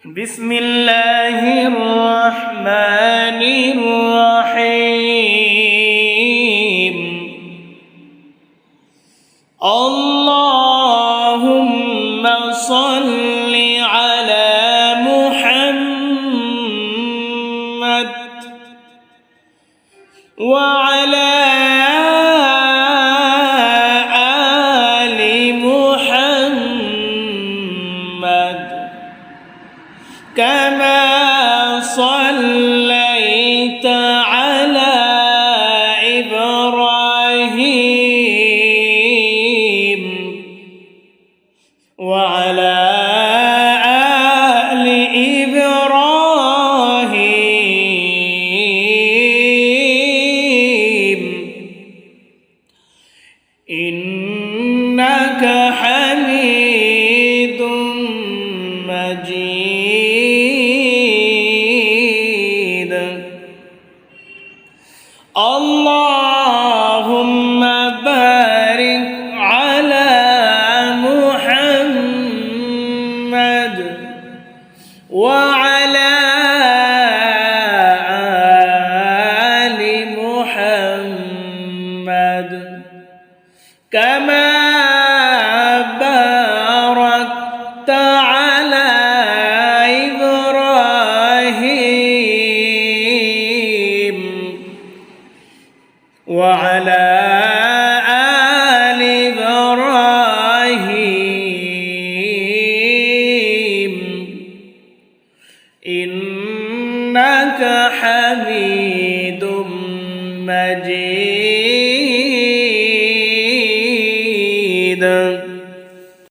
بسم الله الرحمن الرحيم اللهم صل على محمد وعلى آل محمد كما صليت على إبراهيم وعلى آل إبراهيم إنك حميد مجيد اللهم بارك على محمد وعلى آل محمد كما باركت